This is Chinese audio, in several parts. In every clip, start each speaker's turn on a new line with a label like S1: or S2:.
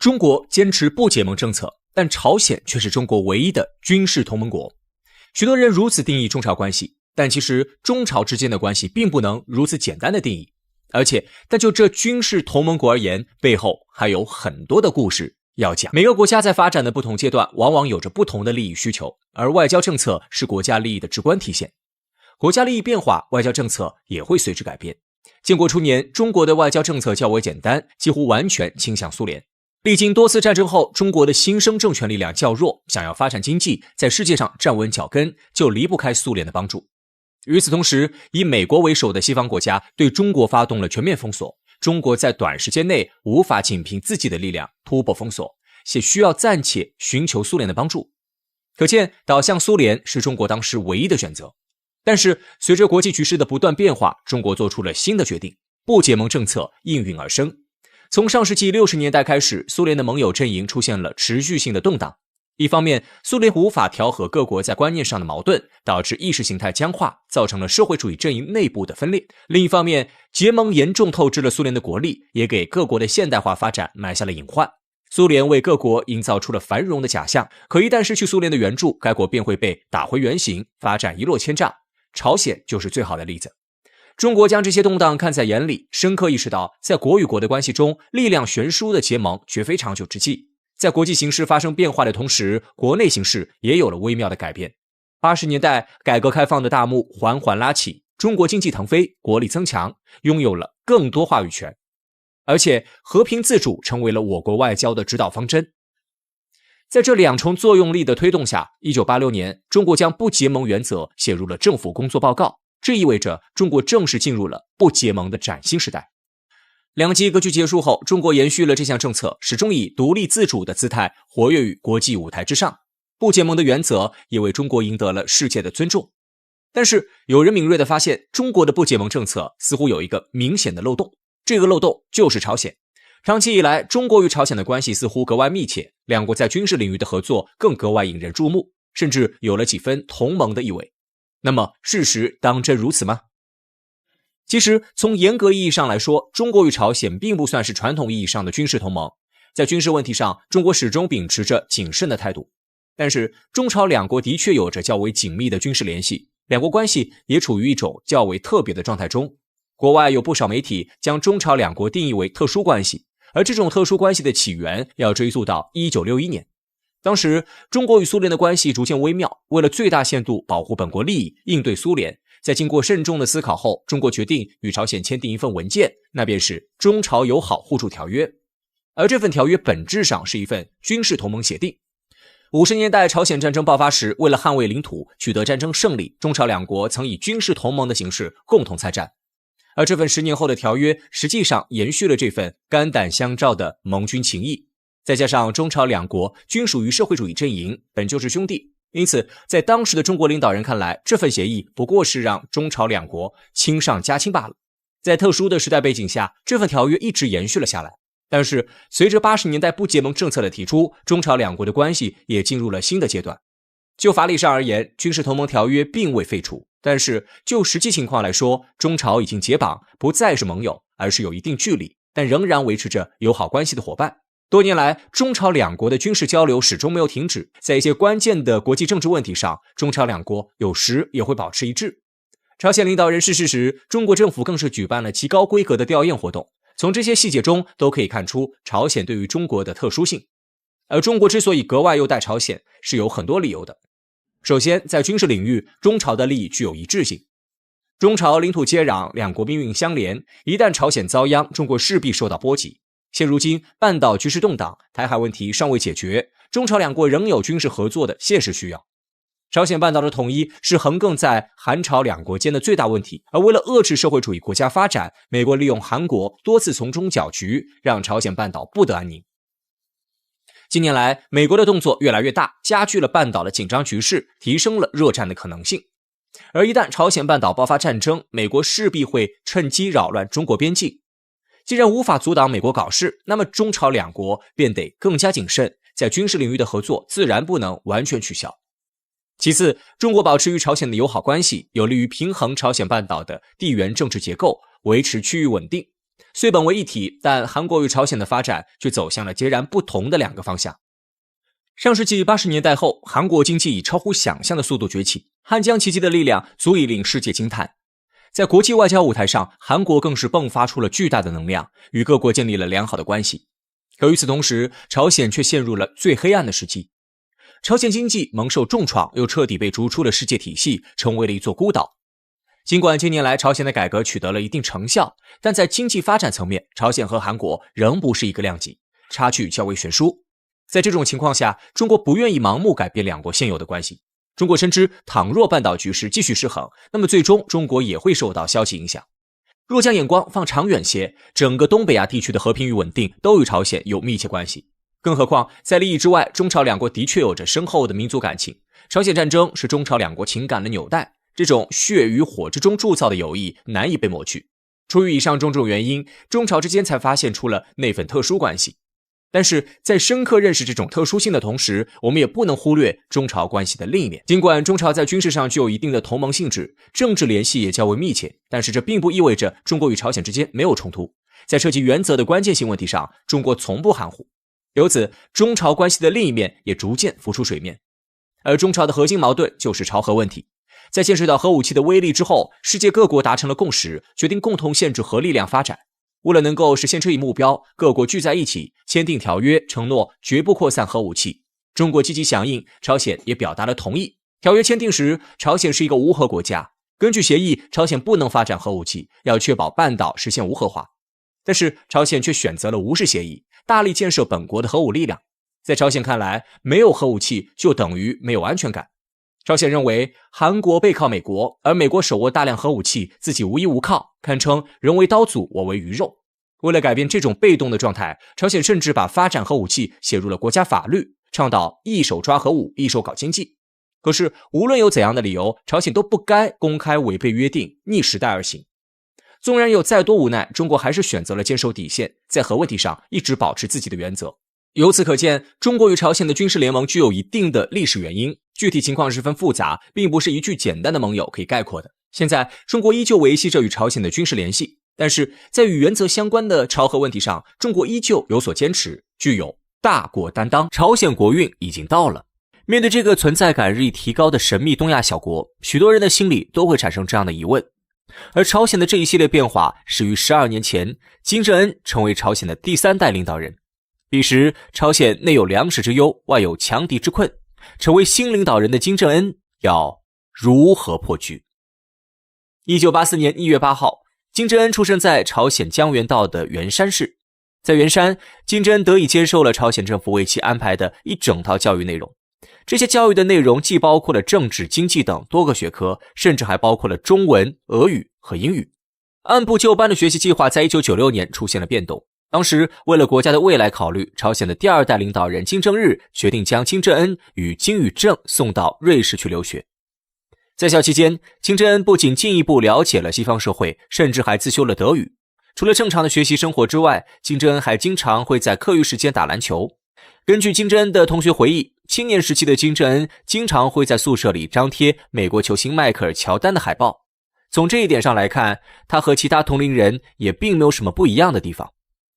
S1: 中国坚持不结盟政策，但朝鲜却是中国唯一的军事同盟国。许多人如此定义中朝关系，但其实中朝之间的关系并不能如此简单的定义。但就这军事同盟国而言，背后还有很多的故事要讲。每个国家在发展的不同阶段，往往有着不同的利益需求，而外交政策是国家利益的直观体现。国家利益变化，外交政策也会随之改变。建国初年，中国的外交政策较为简单，几乎完全倾向苏联。历经多次战争后，中国的新生政权力量较弱，想要发展经济，在世界上站稳脚跟，就离不开苏联的帮助。与此同时，以美国为首的西方国家对中国发动了全面封锁，中国在短时间内无法仅凭自己的力量突破封锁，且需要暂且寻求苏联的帮助。可见，倒向苏联是中国当时唯一的选择。但是，随着国际局势的不断变化，中国做出了新的决定，不结盟政策应运而生。从上世纪60年代开始，苏联的盟友阵营出现了持续性的动荡。一方面，苏联无法调和各国在观念上的矛盾，导致意识形态僵化，造成了社会主义阵营内部的分裂。另一方面，结盟严重透支了苏联的国力，也给各国的现代化发展埋下了隐患。苏联为各国营造出了繁荣的假象，可一旦失去苏联的援助，该国便会被打回原形，发展一落千丈。朝鲜就是最好的例子。中国将这些动荡看在眼里，深刻意识到在国与国的关系中，力量悬殊的结盟绝非长久之计。在国际形势发生变化的同时，国内形势也有了微妙的改变。80年代，改革开放的大幕缓缓拉起，中国经济腾飞，国力增强，拥有了更多话语权。而且，和平自主成为了我国外交的指导方针。在这两重作用力的推动下，1986年，中国将不结盟原则写入了政府工作报告。这意味着中国正式进入了不结盟的崭新时代。两极格局结束后，中国延续了这项政策，始终以独立自主的姿态活跃于国际舞台之上。不结盟的原则也为中国赢得了世界的尊重。但是有人敏锐地发现，中国的不结盟政策似乎有一个明显的漏洞，这个漏洞就是朝鲜。长期以来，中国与朝鲜的关系似乎格外密切，两国在军事领域的合作更格外引人注目，甚至有了几分同盟的意味。那么事实当真如此吗？其实从严格意义上来说，中国与朝鲜并不算是传统意义上的军事同盟。在军事问题上，中国始终秉持着谨慎的态度。但是中朝两国的确有着较为紧密的军事联系，两国关系也处于一种较为特别的状态中。国外有不少媒体将中朝两国定义为特殊关系，而这种特殊关系的起源要追溯到1961年。当时中国与苏联的关系逐渐微妙，为了最大限度保护本国利益，应对苏联，在经过慎重的思考后，中国决定与朝鲜签订一份文件，那便是中朝友好互助条约。而这份条约本质上是一份军事同盟协定。50年代朝鲜战争爆发时，为了捍卫领土，取得战争胜利，中朝两国曾以军事同盟的形式共同参战。而这份10年后的条约实际上延续了这份肝胆相照的盟军情谊。再加上中朝两国均属于社会主义阵营，本就是兄弟，因此在当时的中国领导人看来，这份协议不过是让中朝两国亲上加亲罢了。在特殊的时代背景下，这份条约一直延续了下来。但是随着80年代不结盟政策的提出，中朝两国的关系也进入了新的阶段。就法理上而言，军事同盟条约并未废除，但是就实际情况来说，中朝已经解绑，不再是盟友，而是有一定距离，但仍然维持着友好关系的伙伴。多年来，中朝两国的军事交流始终没有停止，在一些关键的国际政治问题上，中朝两国有时也会保持一致。朝鲜领导人逝世时，中国政府更是举办了极高规格的吊唁活动，从这些细节中都可以看出朝鲜对于中国的特殊性。而中国之所以格外优待朝鲜，是有很多理由的。首先，在军事领域，中朝的利益具有一致性。中朝领土接壤，两国命运相连，一旦朝鲜遭殃，中国势必受到波及。现如今，半岛局势动荡，台海问题尚未解决，中朝两国仍有军事合作的现实需要。朝鲜半岛的统一是横亘在韩朝两国间的最大问题，而为了遏制社会主义国家发展，美国利用韩国多次从中搅局，让朝鲜半岛不得安宁。近年来，美国的动作越来越大，加剧了半岛的紧张局势，提升了热战的可能性。而一旦朝鲜半岛爆发战争，美国势必会趁机扰乱中国边境。既然无法阻挡美国搞事，那么中朝两国便得更加谨慎，在军事领域的合作自然不能完全取消。其次，中国保持与朝鲜的友好关系，有利于平衡朝鲜半岛的地缘政治结构，维持区域稳定。虽本为一体，但韩国与朝鲜的发展却走向了截然不同的两个方向。上世纪80年代后，韩国经济以超乎想象的速度崛起，汉江奇迹的力量足以令世界惊叹。在国际外交舞台上，韩国更是迸发出了巨大的能量，与各国建立了良好的关系。可与此同时，朝鲜却陷入了最黑暗的时期。朝鲜经济蒙受重创，又彻底被逐出了世界体系，成为了一座孤岛。尽管近年来朝鲜的改革取得了一定成效，但在经济发展层面，朝鲜和韩国仍不是一个量级，差距较为悬殊。在这种情况下，中国不愿意盲目改变两国现有的关系。中国深知，倘若半岛局势继续失衡，那么最终中国也会受到消极影响。若将眼光放长远些，整个东北亚地区的和平与稳定都与朝鲜有密切关系。更何况，在利益之外，中朝两国的确有着深厚的民族感情。朝鲜战争是中朝两国情感的纽带，这种血与火之中铸造的友谊难以被抹去。出于以上种种原因，中朝之间才发现出了那份特殊关系。但是在深刻认识这种特殊性的同时，我们也不能忽略中朝关系的另一面。尽管中朝在军事上具有一定的同盟性质，政治联系也较为密切，但是这并不意味着中国与朝鲜之间没有冲突。在涉及原则的关键性问题上，中国从不含糊。由此，中朝关系的另一面也逐渐浮出水面。而中朝的核心矛盾就是朝核问题。在见识到核武器的威力之后，世界各国达成了共识，决定共同限制核力量发展。为了能够实现这一目标，各国聚在一起签订条约，承诺绝不扩散核武器。中国积极响应，朝鲜也表达了同意。条约签订时，朝鲜是一个无核国家，根据协议，朝鲜不能发展核武器，要确保半岛实现无核化。但是朝鲜却选择了无视协议，大力建设本国的核武力量。在朝鲜看来，没有核武器就等于没有安全感。朝鲜认为韩国背靠美国，而美国手握大量核武器，自己无依无靠，堪称人为刀俎，我为鱼肉。为了改变这种被动的状态，朝鲜甚至把发展核武器写入了国家法律，倡导一手抓核武，一手搞经济。可是无论有怎样的理由，朝鲜都不该公开违背约定，逆时代而行。纵然有再多无奈，中国还是选择了坚守底线，在核问题上一直保持自己的原则。由此可见，中国与朝鲜的军事联盟具有一定的历史原因，具体情况十分复杂，并不是一句简单的盟友可以概括的。现在中国依旧维系着与朝鲜的军事联系，但是在与原则相关的朝核问题上，中国依旧有所坚持，具有大国担当。朝鲜国运已经到了。面对这个存在感日益提高的神秘东亚小国，许多人的心里都会产生这样的疑问。而朝鲜的这一系列变化始于12年前，金正恩成为朝鲜的第3代领导人。彼时，朝鲜内有粮食之忧，外有强敌之困，成为新领导人的金正恩要如何破局？1984年1月8号，金正恩出生在朝鲜江原道的元山市。在元山，金正恩得以接受了朝鲜政府为其安排的一整套教育内容。这些教育的内容既包括了政治、经济等多个学科，甚至还包括了中文、俄语和英语。按部就班的学习计划在1996年出现了变动。当时为了国家的未来考虑，朝鲜的第2代领导人金正日决定将金正恩与金宇正送到瑞士去留学。在校期间，金正恩不仅进一步了解了西方社会，甚至还自修了德语。除了正常的学习生活之外，金正恩还经常会在课余时间打篮球。根据金正恩的同学回忆，青年时期的金正恩经常会在宿舍里张贴美国球星迈克尔·乔丹的海报。从这一点上来看，他和其他同龄人也并没有什么不一样的地方。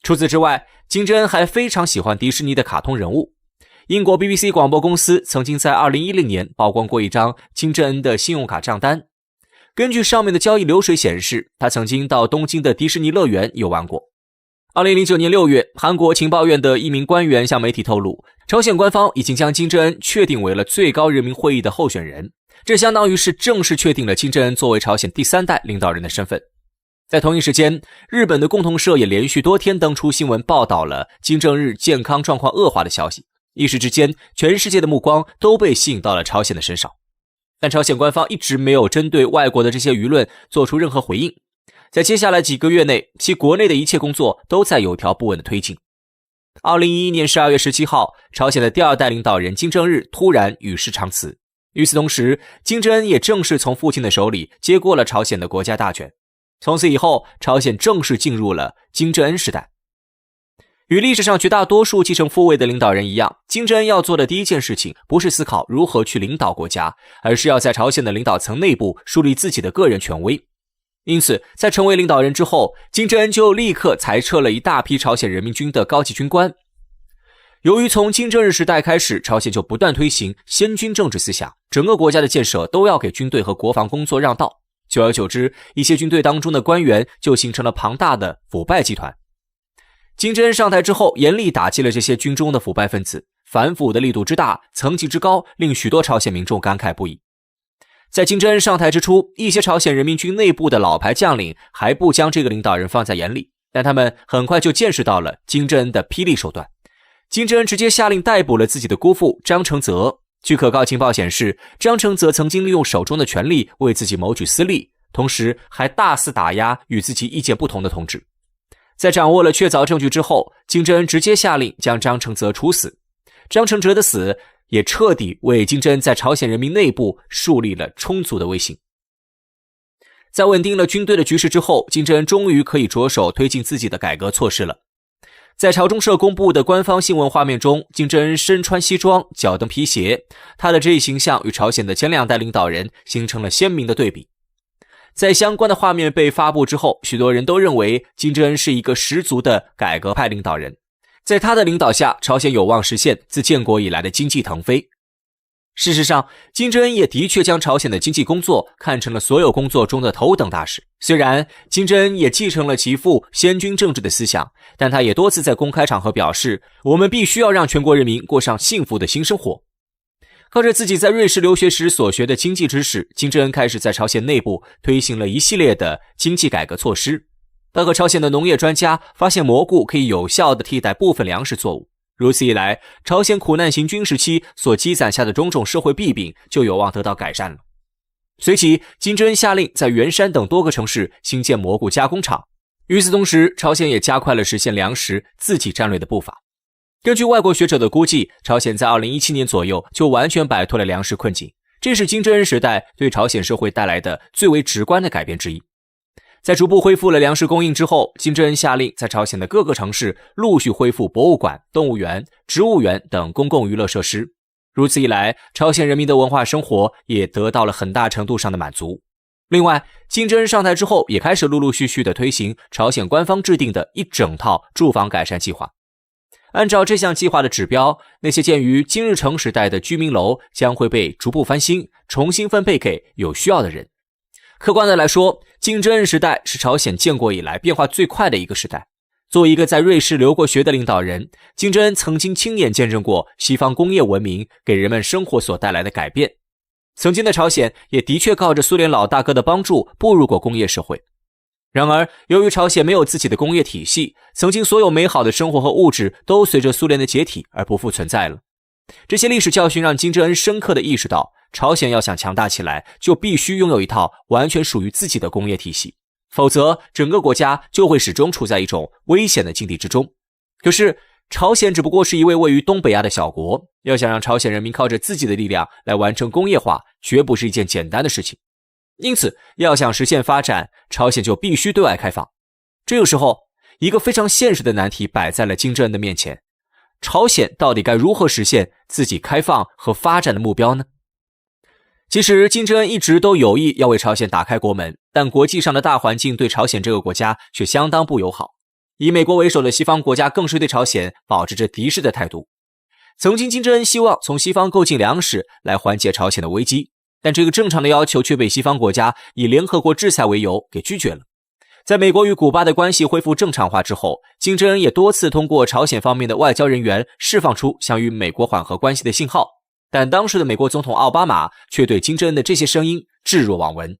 S1: 除此之外，金正恩还非常喜欢迪士尼的卡通人物。英国 BBC 广播公司曾经在2010年曝光过一张金正恩的信用卡账单。根据上面的交易流水显示，他曾经到东京的迪士尼乐园游玩过。2009年6月，韩国情报院的一名官员向媒体透露，朝鲜官方已经将金正恩确定为了最高人民会议的候选人，这相当于是正式确定了金正恩作为朝鲜第3代领导人的身份。在同一时间，日本的共同社也连续多天登出新闻报道了金正日健康状况恶化的消息，一时之间，全世界的目光都被吸引到了朝鲜的身上。但朝鲜官方一直没有针对外国的这些舆论做出任何回应，在接下来几个月内，其国内的一切工作都在有条不紊的推进。2011年12月17号，朝鲜的第2代领导人金正日突然与世长辞。与此同时，金正恩也正式从父亲的手里接过了朝鲜的国家大权。从此以后，朝鲜正式进入了金正恩时代。与历史上绝大多数继承父位的领导人一样，金正恩要做的第一件事情不是思考如何去领导国家，而是要在朝鲜的领导层内部树立自己的个人权威。因此在成为领导人之后，金正恩就立刻裁撤了一大批朝鲜人民军的高级军官。由于从金正日时代开始，朝鲜就不断推行先军政治思想，整个国家的建设都要给军队和国防工作让道，久而久之，一些军队当中的官员就形成了庞大的腐败集团。金正恩上台之后，严厉打击了这些军中的腐败分子，反腐的力度之大，层级之高，令许多朝鲜民众感慨不已。在金正恩上台之初，一些朝鲜人民军内部的老牌将领还不将这个领导人放在眼里，但他们很快就见识到了金正恩的霹雳手段。金正恩直接下令逮捕了自己的姑父张承泽。据可靠情报显示，张承泽曾经利用手中的权力为自己谋取私利，同时还大肆打压与自己意见不同的同志。在掌握了确凿证据之后，金正恩直接下令将张承泽处死。张承泽的死也彻底为金正恩在朝鲜人民内部树立了充足的威信。在稳定了军队的局势之后，金正恩终于可以着手推进自己的改革措施了。在朝中社公布的官方新闻画面中，金正恩身穿西装，脚蹬皮鞋，他的这一形象与朝鲜的前2代领导人形成了鲜明的对比。在相关的画面被发布之后，许多人都认为金正恩是一个十足的改革派领导人。在他的领导下，朝鲜有望实现自建国以来的经济腾飞。事实上，金正恩也的确将朝鲜的经济工作看成了所有工作中的头等大事。虽然金正恩也继承了其父先军政治的思想，但他也多次在公开场合表示，我们必须要让全国人民过上幸福的新生活。靠着自己在瑞士留学时所学的经济知识，金正恩开始在朝鲜内部推行了一系列的经济改革措施。他和朝鲜的农业专家发现蘑菇可以有效地替代部分粮食作物，如此一来，朝鲜苦难行军时期所积攒下的种种社会弊病就有望得到改善了。随即，金正恩下令在元山等多个城市兴建蘑菇加工厂。与此同时，朝鲜也加快了实现粮食自给战略的步伐。根据外国学者的估计，朝鲜在2017年左右就完全摆脱了粮食困境，这是金正恩时代对朝鲜社会带来的最为直观的改变之一。在逐步恢复了粮食供应之后，金正恩下令在朝鲜的各个城市陆续恢复博物馆、动物园、植物园等公共娱乐设施。如此一来，朝鲜人民的文化生活也得到了很大程度上的满足。另外，金正恩上台之后，也开始陆陆续续地推行朝鲜官方制定的一整套住房改善计划。按照这项计划的指标，那些建于金日成时代的居民楼将会被逐步翻新，重新分配给有需要的人。客观的来说，金正恩时代是朝鲜建国以来变化最快的一个时代。作为一个在瑞士留过学的领导人，金正恩曾经亲眼见证过西方工业文明给人们生活所带来的改变。曾经的朝鲜也的确靠着苏联老大哥的帮助步入过工业社会。然而，由于朝鲜没有自己的工业体系，曾经所有美好的生活和物质都随着苏联的解体而不复存在了。这些历史教训让金正恩深刻地意识到，朝鲜要想强大起来，就必须拥有一套完全属于自己的工业体系，否则整个国家就会始终处在一种危险的境地之中。可是，朝鲜只不过是一位位于东北亚的小国，要想让朝鲜人民靠着自己的力量来完成工业化，绝不是一件简单的事情。因此，要想实现发展，朝鲜就必须对外开放。这个时候，一个非常现实的难题摆在了金正恩的面前：朝鲜到底该如何实现自己开放和发展的目标呢？其实，金正恩一直都有意要为朝鲜打开国门，但国际上的大环境对朝鲜这个国家却相当不友好。以美国为首的西方国家更是对朝鲜保持着敌视的态度。曾经，金正恩希望从西方购进粮食来缓解朝鲜的危机，但这个正常的要求却被西方国家以联合国制裁为由给拒绝了。在美国与古巴的关系恢复正常化之后，金正恩也多次通过朝鲜方面的外交人员释放出想与美国缓和关系的信号，但当时的美国总统奥巴马却对金正恩的这些声音置若罔闻。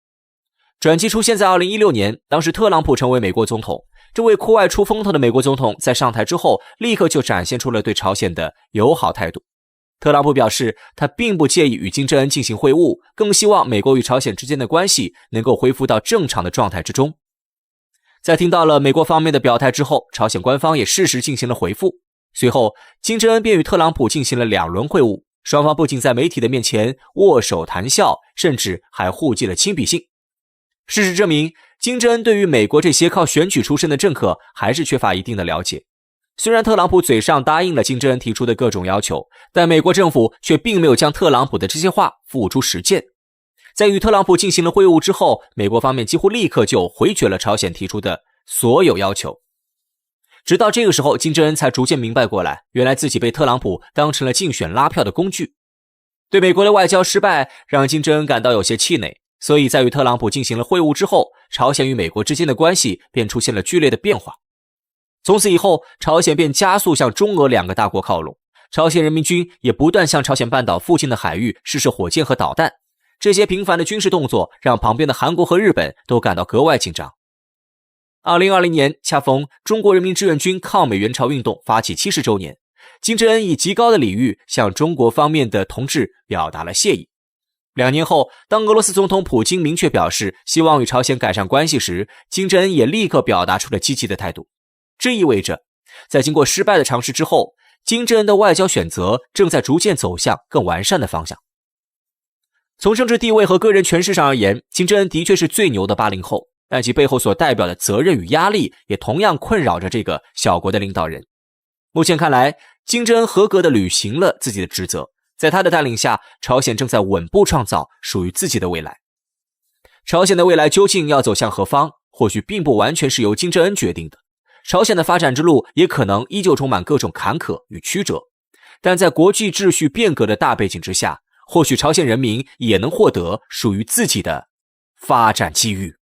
S1: 转机出现在2016年，当时特朗普成为美国总统，这位酷爱出风头的美国总统在上台之后，立刻就展现出了对朝鲜的友好态度。特朗普表示，他并不介意与金正恩进行会晤，更希望美国与朝鲜之间的关系能够恢复到正常的状态之中。在听到了美国方面的表态之后，朝鲜官方也适时进行了回复。随后，金正恩便与特朗普进行了2轮会晤，双方不仅在媒体的面前握手谈笑，甚至还互寄了亲笔信。事实证明，金正恩对于美国这些靠选举出身的政客还是缺乏一定的了解。虽然特朗普嘴上答应了金正恩提出的各种要求，但美国政府却并没有将特朗普的这些话付诸实践。在与特朗普进行了会晤之后，美国方面几乎立刻就回绝了朝鲜提出的所有要求。直到这个时候，金正恩才逐渐明白过来，原来自己被特朗普当成了竞选拉票的工具。对美国的外交失败让金正恩感到有些气馁，所以在与特朗普进行了会晤之后，朝鲜与美国之间的关系便出现了剧烈的变化。从此以后，朝鲜便加速向中俄两个大国靠拢，朝鲜人民军也不断向朝鲜半岛附近的海域试射火箭和导弹。这些频繁的军事动作让旁边的韩国和日本都感到格外紧张。2020年恰逢中国人民志愿军抗美援朝运动发起70周年，金正恩以极高的礼遇向中国方面的同志表达了谢意。2年后，当俄罗斯总统普京明确表示希望与朝鲜改善关系时，金正恩也立刻表达出了积极的态度。这意味着，在经过失败的尝试之后，金正恩的外交选择正在逐渐走向更完善的方向。从政治地位和个人权势上而言，金正恩的确是最牛的80后，但其背后所代表的责任与压力也同样困扰着这个小国的领导人。目前看来，金正恩合格地履行了自己的职责，在他的带领下，朝鲜正在稳步创造属于自己的未来。朝鲜的未来究竟要走向何方，或许并不完全是由金正恩决定的。朝鲜的发展之路也可能依旧充满各种坎坷与曲折，但在国际秩序变革的大背景之下，或许朝鲜人民也能获得属于自己的发展机遇。